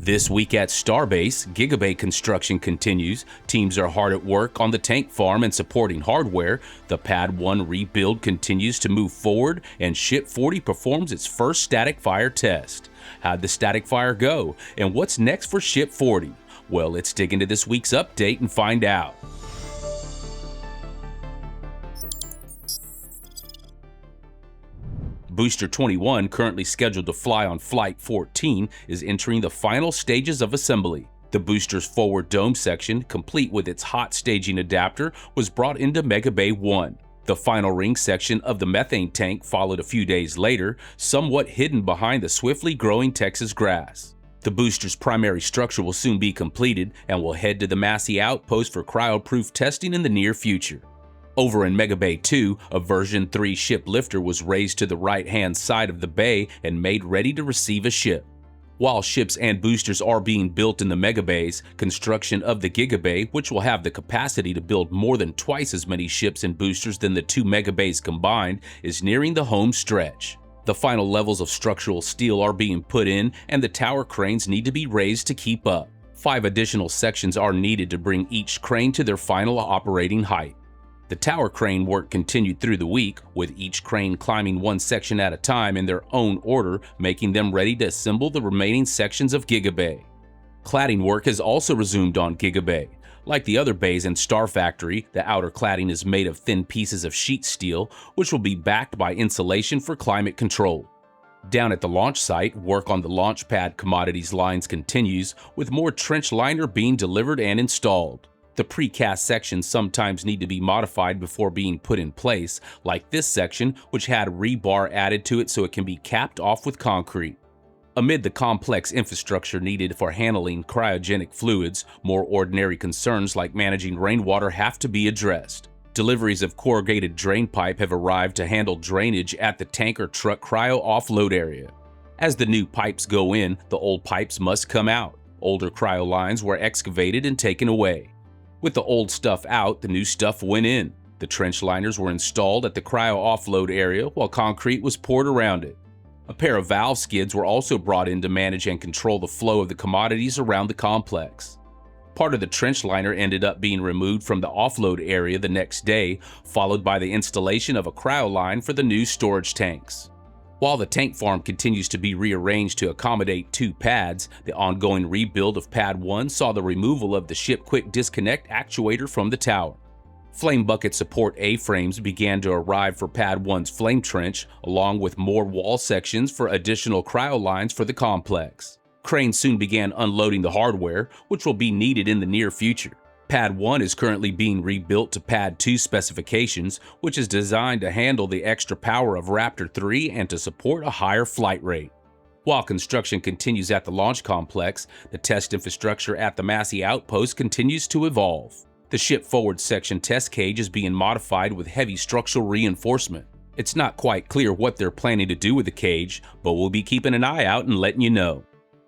This week at Starbase, Giga Bay construction continues. Teams are hard at work on the tank farm and supporting hardware. The Pad 1 rebuild continues to move forward, and Ship 40 performs its first static fire test. How'd the static fire go? And what's next for Ship 40? Well, let's dig into this week's update and find out. Booster 21, currently scheduled to fly on Flight 14, is entering the final stages of assembly. The booster's forward dome section, complete with its hot staging adapter, was brought into Mega Bay 1. The final ring section of the methane tank followed a few days later, somewhat hidden behind the swiftly growing Texas grass. The booster's primary structure will soon be completed and will head to the Massey Outpost for cryo-proof testing in the near future. Over in Mega Bay 2, a version 3 ship lifter was raised to the right-hand side of the bay and made ready to receive a ship. While ships and boosters are being built in the Mega Bays, construction of the Giga Bay, which will have the capacity to build more than twice as many ships and boosters than the two Mega Bays combined, is nearing the home stretch. The final levels of structural steel are being put in, and the tower cranes need to be raised to keep up. 5 additional sections are needed to bring each crane to their final operating height. The tower crane work continued through the week, with each crane climbing one section at a time in their own order, making them ready to assemble the remaining sections of Giga Bay. Cladding work has also resumed on Giga Bay. Like the other bays in Star Factory, the outer cladding is made of thin pieces of sheet steel, which will be backed by insulation for climate control. Down at the launch site, work on the launch pad commodities lines continues, with more trench liner being delivered and installed. The precast sections sometimes need to be modified before being put in place, like this section, which had rebar added to it so it can be capped off with concrete. Amid the complex infrastructure needed for handling cryogenic fluids, more ordinary concerns like managing rainwater have to be addressed. Deliveries of corrugated drain pipe have arrived to handle drainage at the tanker truck cryo offload area. As the new pipes go in, the old pipes must come out. Older cryo lines were excavated and taken away. With the old stuff out, the new stuff went in. The trench liners were installed at the cryo offload area while concrete was poured around it. A pair of valve skids were also brought in to manage and control the flow of the commodities around the complex. Part of the trench liner ended up being removed from the offload area the next day, followed by the installation of a cryo line for the new storage tanks. While the tank farm continues to be rearranged to accommodate 2 pads, the ongoing rebuild of Pad 1 saw the removal of the Ship Quick Disconnect actuator from the tower. Flame bucket support A-frames began to arrive for Pad 1's flame trench, along with more wall sections for additional cryo lines for the complex. Cranes soon began unloading the hardware, which will be needed in the near future. Pad 1 is currently being rebuilt to Pad 2 specifications, which is designed to handle the extra power of Raptor 3 and to support a higher flight rate. While construction continues at the launch complex, the test infrastructure at the Massey Outpost continues to evolve. The ship forward section test cage is being modified with heavy structural reinforcement. It's not quite clear what they're planning to do with the cage, but we'll be keeping an eye out and letting you know.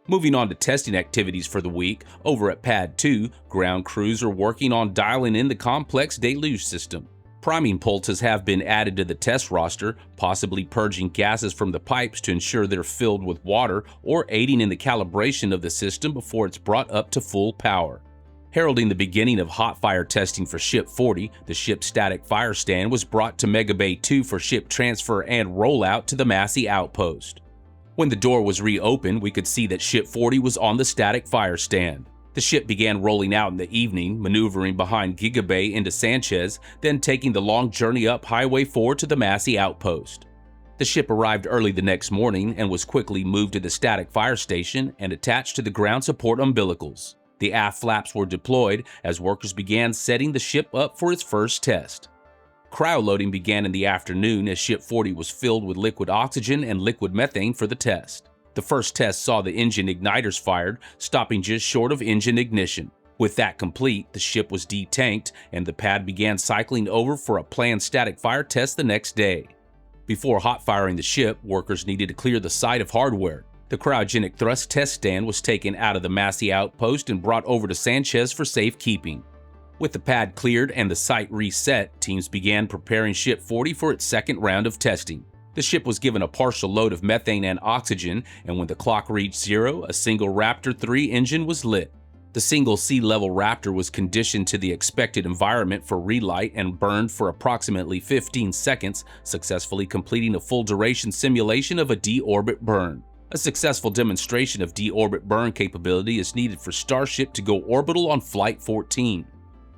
Moving on to testing activities for the week, over at Pad 2, ground crews are working on dialing in the complex deluge system. Priming pulses have been added to the test roster, possibly purging gases from the pipes to ensure they're filled with water or aiding in the calibration of the system before it's brought up to full power. Heralding the beginning of hot fire testing for Ship 40, the ship's static fire stand was brought to Mega Bay 2 for ship transfer and rollout to the Massey Outpost. When the door was reopened, we could see that Ship 40 was on the static fire stand. The ship began rolling out in the evening, maneuvering behind Giga Bay into Sanchez, then taking the long journey up Highway 4 to the Massey Outpost. The ship arrived early the next morning and was quickly moved to the static fire station and attached to the ground support umbilicals. The aft flaps were deployed as workers began setting the ship up for its first test. Cryoloading began in the afternoon as Ship 40 was filled with liquid oxygen and liquid methane for the test. The first test saw the engine igniters fired, stopping just short of engine ignition. With that complete, the ship was detanked and the pad began cycling over for a planned static fire test the next day. Before hot firing the ship, workers needed to clear the site of hardware. The cryogenic thrust test stand was taken out of the Massey Outpost and brought over to Sanchez for safekeeping. With the pad cleared and the site reset, teams began preparing Ship 40 for its second round of testing. The ship was given a partial load of methane and oxygen, and when the clock reached 0, a single Raptor 3 engine was lit. The single sea-level Raptor was conditioned to the expected environment for relight and burned for approximately 15 seconds, successfully completing a full-duration simulation of a deorbit burn. A successful demonstration of deorbit burn capability is needed for Starship to go orbital on Flight 14.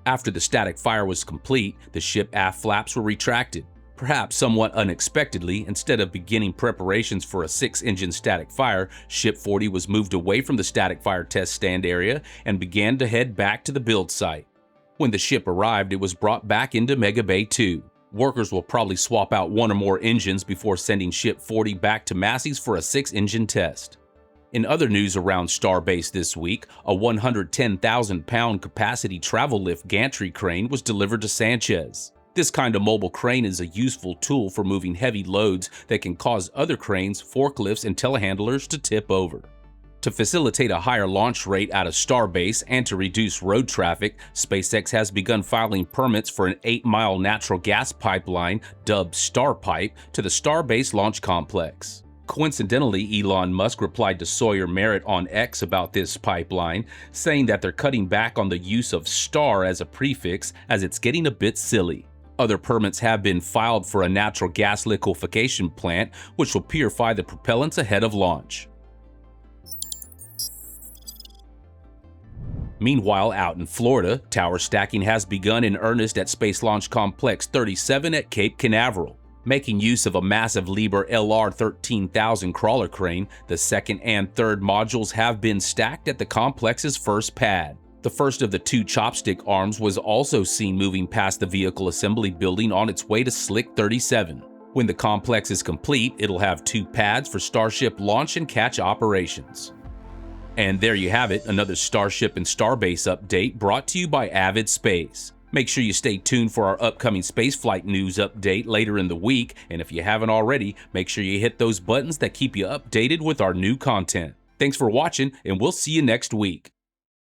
After the static fire was complete, the ship aft flaps were retracted. Perhaps somewhat unexpectedly, instead of beginning preparations for a 6-engine static fire, Ship 40 was moved away from the static fire test stand area and began to head back to the build site. When the ship arrived, it was brought back into Mega Bay 2. Workers will probably swap out one or more engines before sending Ship 40 back to Massey's for a 6-engine test. In other news around Starbase this week, a 110,000-pound capacity travel lift gantry crane was delivered to Sanchez. This kind of mobile crane is a useful tool for moving heavy loads that can cause other cranes, forklifts, and telehandlers to tip over. To facilitate a higher launch rate out of Starbase and to reduce road traffic, SpaceX has begun filing permits for an 8-mile natural gas pipeline, dubbed Starpipe, to the Starbase launch complex. Coincidentally, Elon Musk replied to Sawyer Merritt on X about this pipeline, saying that they're cutting back on the use of star as a prefix as it's getting a bit silly. Other permits have been filed for a natural gas liquefaction plant, which will purify the propellants ahead of launch. Meanwhile, out in Florida, tower stacking has begun in earnest at Space Launch Complex 37 at Cape Canaveral. Making use of a massive Liebherr LR 13,000 crawler crane, the second and third modules have been stacked at the complex's first pad. The first of the 2 chopstick arms was also seen moving past the vehicle assembly building on its way to Slick 37. When the complex is complete, it'll have 2 pads for Starship launch and catch operations. And there you have it, another Starship and Starbase update brought to you by Avid Space. Make sure you stay tuned for our upcoming spaceflight news update later in the week, and if you haven't already, make sure you hit those buttons that keep you updated with our new content. Thanks for watching, and we'll see you next week.